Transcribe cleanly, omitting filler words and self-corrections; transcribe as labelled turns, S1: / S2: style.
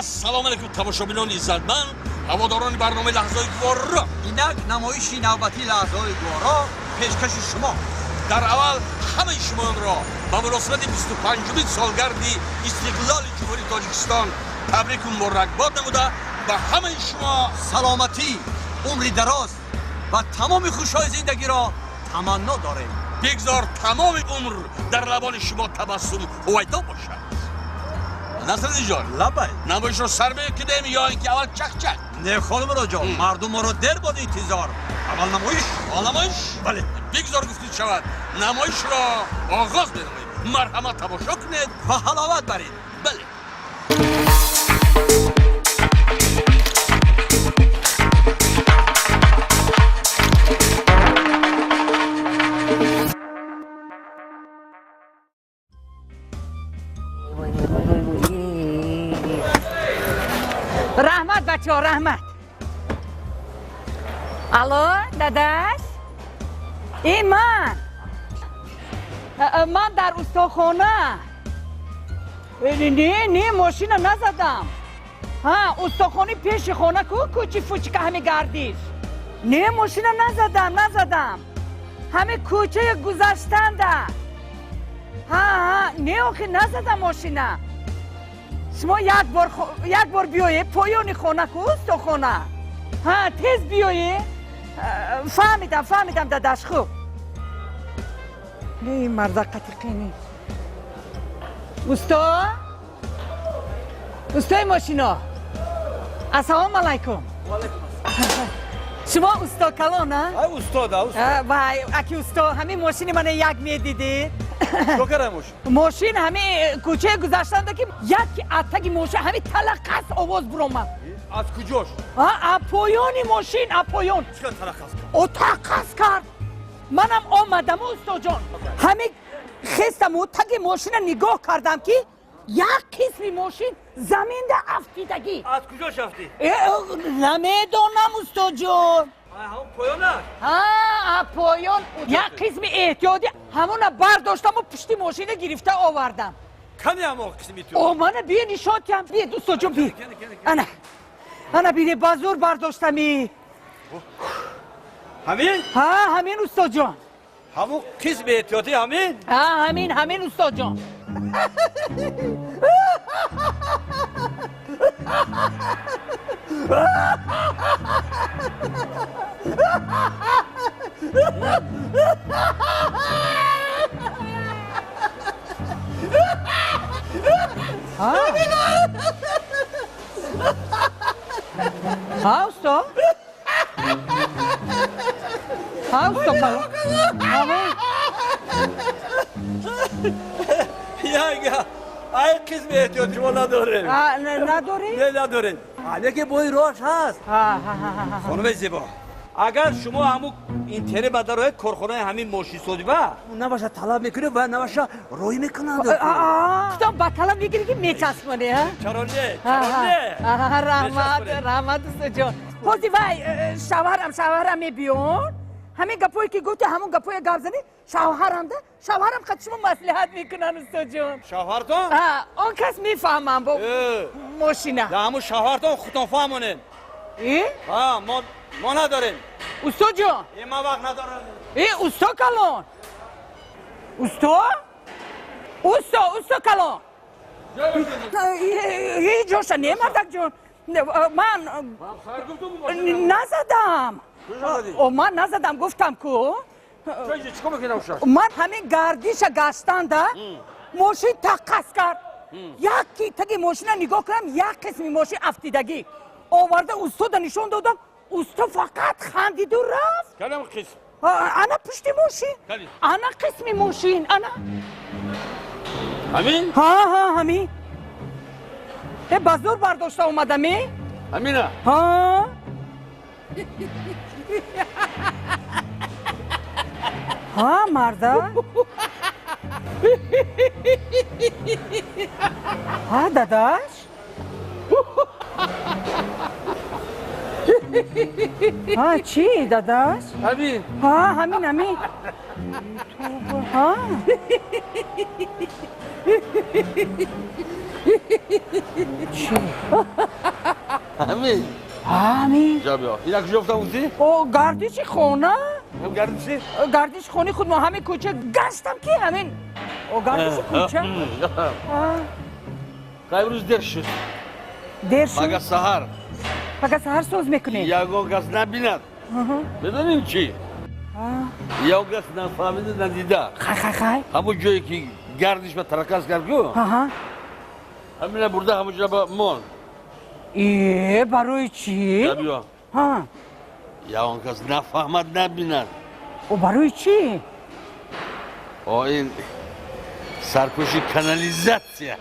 S1: سلام علیکم تماشابینان عزتمند هواداران برنامه لحظه‌های گوارا.
S2: اینک نمایشی نوبتی لحظه‌های گوارا پیشکش شما.
S1: در اول همه شما را به مناسبت 25مین سالگرد استقلال جمهوری تاجیکستان تبریک و مبارکباد نموده به همه شما
S2: سلامتی، عمری دراز و تمام خوشی‌های زندگی را تمنا داریم.
S1: بگذار تمام عمر در لبان شما تبسم هویدا باشد. نصرالدین جان
S2: لبای
S1: نمایش رو سر بکدیم یا اینکه اول چک چک؟
S2: نه خانم را جان، مردم را در باد انتظار. اول نمایش.
S1: نمایش؟
S2: بله.
S1: بگذار گفتید شود نمایش را آغاز بنمایید. مرحمت تماشا کنید
S2: و حلاوت برید.
S1: بله.
S3: رحمت بچه ها رحمت. الو داداش این من در استخانه. نه ماشین نزدم. ها استخانه پیش خانه کوچی فوچی که همه گردیش. نه ماشین نزدم همه کوچه گذشتنده. ها نه آخه نزدم ماشین. شما یک بار بیایی پایان خانه کوست و خانه. ها تیز بیایی. فهمیدم داداش خوب. نه این مرد قطیقینی. استای ماشینا. السلام علیکم. شما استا کلان نه؟
S2: استاد.
S3: وای اکی استا همین ماشین من یک میدیدی؟
S2: چو کردم
S3: ماشین همه کوچه گذاشتند که یک اتک ماشین همه تلقص آواز برآمد.
S2: از کجاش؟
S3: پایان ماشین پایان.
S2: چرا تلقص کرد؟
S3: او تلقص کرد. منم آمدم استاد جان. همه خستم و تگ ماشین نگاه کردم که یک قسم ماشین زمین ده افتیدگی.
S2: از کجاش افتی؟
S3: نمیدونم استاد جان.
S2: همون پایانش؟
S3: پایان یک قسم احتیاطی همون برداشتم و پشتی ماشین گرفته آوردم.
S2: کنی همون قسمی تو؟
S3: من بیا نشاتیم بیا دوستا جان بیا. انا بیره بازور برداشتمی.
S2: همین؟
S3: همین استاد جان.
S2: همون قسم احتیاطی همین؟
S3: همین استاد جان. استاد
S2: یا ای قسم احتیاطی ما نداره.
S3: نداری؟
S2: نه نداره. حالا که بای راش هست. خانم زیبا اگر شما همون اینترنت بداره کارخانه همین ماشین سازی با نباشه طلب میکنه و نباشه روی میکنند.
S3: تو با طلب میگیری که میچسبونی ها؟
S2: چرا نه؟
S3: رحمت است جان. پوزی وای شوهرم میبیون. همین گپایی که گفتی همون گپای گابزنی شوهرم خود شما مصلحت میکنن استاد جان.
S2: شوهرتون؟
S3: اون کس میفهمم با ماشینه.
S2: همون شوهرتون خودتون فهمونین. ما نداریم.
S3: استاد جان.
S2: ما وقت ندارم.
S3: استاد کلان. استاد کلان. جوشا نمیدک جان. من نزدم. من نزدم گفتم کو. من همین گردیش گشتنده ماشین تقص کرد. یکی تگی ماشین نگاه کنم یک قسمی ماشین افتیدگی آورده استاد نشون دادم. استاد فقط خندید و رفت.
S1: کدام قسم؟
S3: انا پشتی ماشین. انا قسمی ماشین. انا
S1: همین؟
S3: همین. با زور برداشته اومدمی؟
S2: همینه
S3: ها؟ ها مرده؟ ها داداش؟ ها چی داداش؟
S2: همین
S3: ها همین ها چی؟
S2: همین
S3: همین
S2: جا بیا اینا کجا افتاد بودی؟
S3: او گردش خونه؟
S2: هم گردی چی؟
S3: گردش خونه خود ما همین کوچه گشتم که همین او گردش کوچه
S2: امروز دیر شد
S3: دیر شد
S2: مگه سهر
S3: مگه سهر سوز میکنی؟
S2: یگان کس نبیند بدونیم چی؟ یگان کس نفهمیده ندیده
S3: خای
S2: همون جایی که گردش به ترکز کرد گو همینه برده همون جا با من
S3: ایه برای چی؟
S2: جا بیا
S3: ها
S2: یگان کس نفهمد نبیند
S3: او برای چی؟
S2: این سرکشی کانالیزاسیه